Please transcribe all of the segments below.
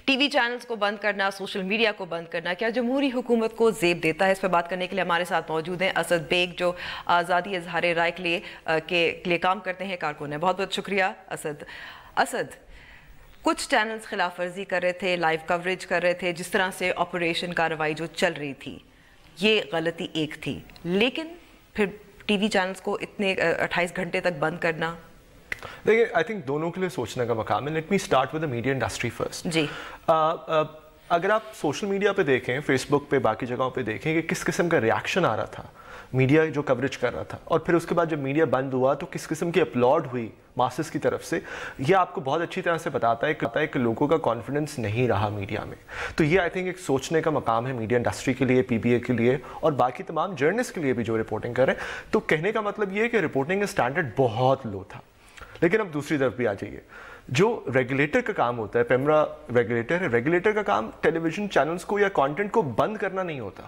T V channels کو بند کرنا، social media کو بند کرنا کیا جمہوری حکومت کو زیب دیتا ہے؟ اس پہ بات کرنے کے لیے ہمارے ساتھ موجود ہیں اسد بیگ، جو آزادی اظہار رائے کے لیے کام کرتے ہیں، کارکن ہیں۔ بہت بہت شکریہ اسد۔ کچھ چینلز خلاف ورزی کر رہے تھے، لائیو کوریج کر رہے تھے، جس طرح سے آپریشن کارروائی جو چل رہی تھی یہ غلطی ایک تھی، لیکن پھر ٹی وی چینلز کو اتنے 28 گھنٹے تک بند کرنا، دیکھیں آئی تھنک دونوں کے لیے سوچنے کا مقام ہے۔ Let me start with the media industry first. جی اگر آپ سوشل میڈیا پہ دیکھیں، فیس بک پہ، باقی جگہوں پہ دیکھیں کہ کس قسم کا ریاکشن آ رہا تھا میڈیا جو کوریج کر رہا تھا، اور پھر اس کے بعد جب میڈیا بند ہوا تو کس قسم کی اپلوڈ ہوئی ماسز کی طرف سے، یہ آپ کو بہت اچھی طرح سے بتاتا ہے کہ لوگوں کا کانفیڈنس نہیں رہا میڈیا میں۔ تو یہ آئی تھنک ایک سوچنے کا مقام ہے میڈیا انڈسٹری کے لیے، پی بی اے کے لیے، اور باقی تمام جرنلسٹ کے لیے بھی جو رپورٹنگ کر رہے ہیں۔ تو کہنے کا مطلب یہ ہے کہ رپورٹنگ کا اسٹینڈرڈ بہت لو تھا۔ لیکن اب دوسری طرف بھی آ جائیے، جو ریگولیٹر کا کام ہوتا ہے، پیمرا ریگولیٹر ہے، ریگولیٹر کا کام ٹیلی ویژن چینلز کو یا کانٹینٹ کو بند کرنا نہیں ہوتا۔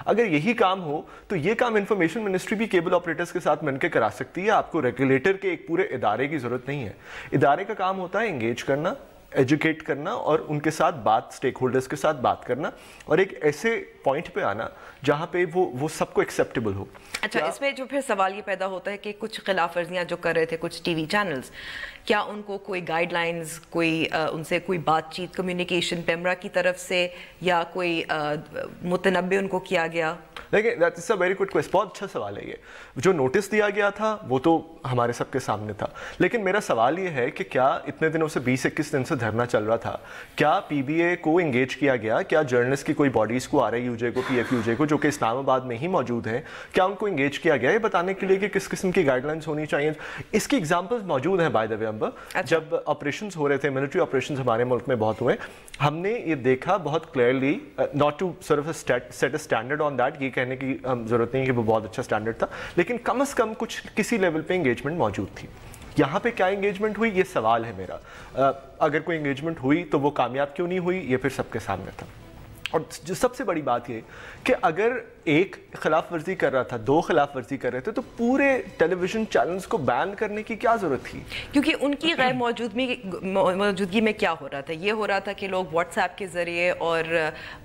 اگر یہی کام ہو تو یہ کام انفارمیشن منسٹری بھی کیبل آپریٹرز کے ساتھ مل کے کرا سکتی ہے۔ آپ کو ریگولیٹر کے ایک پورے ادارے کی ضرورت نہیں ہے۔ ادارے کا کام ہوتا ہے انگیج کرنا، ایجوکیٹ کرنا، اور ان کے ساتھ اسٹیک ہولڈرز کے ساتھ بات کرنا، اور ایک ایسے پوائنٹ پہ آنا جہاں پہ وہ سب کو ایکسیپٹیبل ہو۔ اچھا، اس میں جو پھر سوال یہ پیدا ہوتا ہے کہ کچھ خلاف ورزیاں جو کر رہے تھے کچھ ٹی وی چینلز، کیا ان کو کوئی گائیڈ لائنز، ان سے کوئی بات چیت، کمیونیکیشن پیمرا کی طرف سے، یا کوئی متنبع ان کو کیا گیا؟ دیکھیں that's a very good question, بہت اچھا سوال ہے یہ۔ جو نوٹس دیا گیا تھا وہ تو ہمارے سب کے سامنے تھا، لیکن میرا سوال یہ ہے کہ کیا اتنے دنوں سے 20-21 دن سے دھرنا چل رہا تھا، کیا پی بی اے کو انگیج کیا گیا؟ کیا جرنلسٹ کی کوئی باڈیز کو، آر آئی یو جے کو، پی ایف یو جے کو، جو کہ اسلام آباد میں ہی موجود ہیں، کیا ان کو انگیج کیا گیا یہ بتانے کے لیے کہ کس قسم کی گائیڈ لائنس ہونی چاہیے؟ اس کی ایگزامپلز موجود ہیں بائی دا وے امبر۔ جب آپریشنز ہو رہے تھے، ملٹری آپریشنز ہمارے ملک میں بہت ہوئے، ہم نے یہ دیکھا بہت clearly, not to serve set a standard on that, یہ کہنے کی ضرورت نہیں کہ وہ بہت اچھا اسٹینڈرڈ تھا، لیکن کم از کم کچھ کسی لیول پہ انگیجمنٹ موجود تھی۔ یہاں پہ کیا انگیجمنٹ ہوئی یہ سوال ہے میرا۔ اگر کوئی انگیجمنٹ ہوئی تو وہ کامیاب کیوں نہیں ہوئی، یہ پھر سب کے سامنے تھا۔ اور جو سب سے بڑی بات یہ کہ اگر ایک خلاف ورزی کر رہا تھا، 2 خلاف ورزی کر رہے تھے، تو پورے ٹیلی ویژن چینلز کو بین کرنے کی کیا ضرورت تھی؟ کیونکہ ان کی غیر موجودگی میں کیا ہو رہا تھا؟ یہ ہو رہا تھا کہ لوگ واٹس ایپ کے ذریعے اور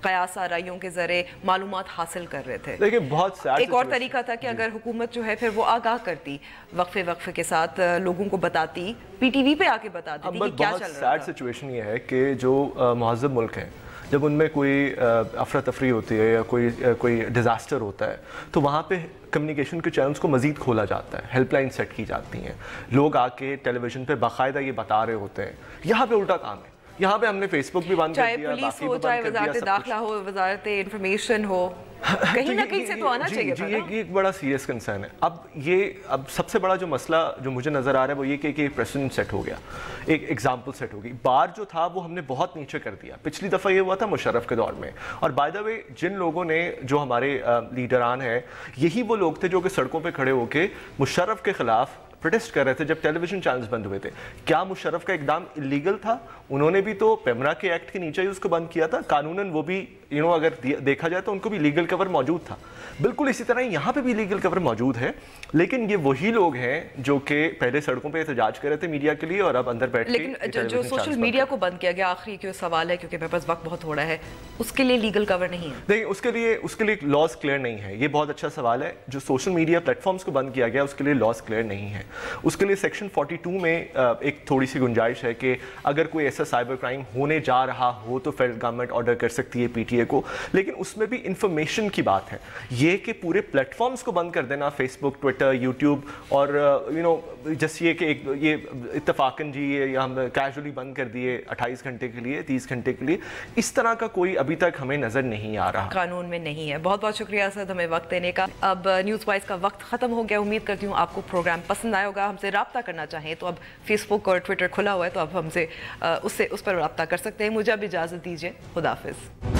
قیاس آرائیوں کے ذریعے معلومات حاصل کر رہے تھے۔ دیکھیں بہت سیڈ ایک اور طریقہ تھا کہ اگر حکومت جو ہے پھر وہ آگاہ کرتی، وقفے کے ساتھ لوگوں کو بتاتی، پی ٹی وی پہ آ کے بتاتی کہ کیا چل رہا تھا۔ بہت سیڈ سچویشن یہ ہے کہ جو مہذب ملک ہیں، جب ان میں کوئی افراتفری ہوتی ہے یا کوئی ڈیزاسٹر ہوتا ہے، تو وہاں پہ کمیونیکیشن کے چینلز کو مزید کھولا جاتا ہے، ہیلپ لائن سیٹ کی جاتی ہیں، لوگ آ کے ٹیلی ویژن پہ باقاعدہ یہ بتا رہے ہوتے ہیں۔ یہاں پہ الٹا کام ہے، یہاں پہ ہم نے فیس بک بھی بند کر دیا، چاہے پولیس ہو، چاہے وزارت داخلہ ہو، وزارت انفارمیشن ہو، کہیں نہ کہیں سے تو آنا چاہیے تھا۔ یہ ایک بڑا سیریس کنسرن ہے۔ اب سب سے بڑا جو مسئلہ جو مجھے نظر آ رہا ہے وہ یہ کہ ایک پریسیڈنٹ سیٹ ہو گیا، ایک ایگزامپل سیٹ ہو گئی۔ بار جو تھا وہ ہم نے بہت نیچے کر دیا۔ پچھلی دفعہ یہ ہوا تھا مشرف کے دور میں، اور بائی دا وے جن لوگوں نے، جو ہمارے لیڈران ہیں، یہی وہ لوگ تھے جو کہ سڑکوں پہ کھڑے ہو کے مشرف کے خلاف پروٹیسٹ کر رہے تھے جب ٹیلی ویژن چینلز بند ہوئے تھے۔ کیا مشرف کا اقدام اللیگل تھا؟ انہوں نے بھی تو پیمرا کے ایکٹ کے نیچے ہی اس کو بند کیا تھا، قانوناً وہ بھی اگر دیکھا جائے تو ان کو بھی لیگل کور موجود تھا۔ بالکل اسی طرح یہاں پہ بھی لیگل کور موجود ہے، لیکن یہ وہی لوگ ہیں جو کہ پہلے سڑکوں پہ احتجاج کر رہے تھے میڈیا کے لیے، اور اب اندر بیٹھ کے لیکن جو سوشل میڈیا کو بند کیا گیا، آخری جو سوال ہے کیونکہ میرے پاس وقت بہت تھوڑا ہے، اس کے لیے لیگل کور نہیں ہے؟ نہیں، اس کے لیے لاز کلیئر نہیں ہے۔ یہ بہت اچھا سوال ہے۔ جو سوشل میڈیا پلیٹ فارمز کو بند کیا گیا اس کے لیے لاز کلیئر نہیں ہے۔ اس کے لیے سیکشن 42 میں ایک تھوڑی سی گنجائش ہے کہ اگر کوئی ایسا سائبر کرائم ہونے جا رہا ہو تو فیڈرل گورنمنٹ آرڈر کر سکتی ہے پی ٹی اے کو، لیکن اس میں بھی انفارمیشن کی بات ہے۔ یہ کہ پورے پلیٹ فارمز کو بند کر دینا، فیس بک، ٹویٹر، یوٹیوب، اور جس یہ کہ یہ اتفاقاً جی یہ ہم کیجولی بند کر دیے 28 گھنٹے کے لیے، 30 گھنٹے کے لیے، اس طرح کا کوئی ابھی تک ہمیں نظر نہیں آ رہا، قانون میں نہیں ہے۔ بہت بہت شکریہ اسد ہمیں وقت دینے کا۔ اب نیوز وائز کا وقت ختم ہو گیا، امید کرتی ہوں آپ کو پروگرام پسند آیا ہوگا۔ ہم سے رابطہ کرنا چاہیں تو اب فیس بک اور ٹویٹر کھلا ہوا ہے، تو اب ہم سے اس پر رابطہ کر سکتے ہیں۔ مجھے اب اجازت دیجیے، خدا حافظ۔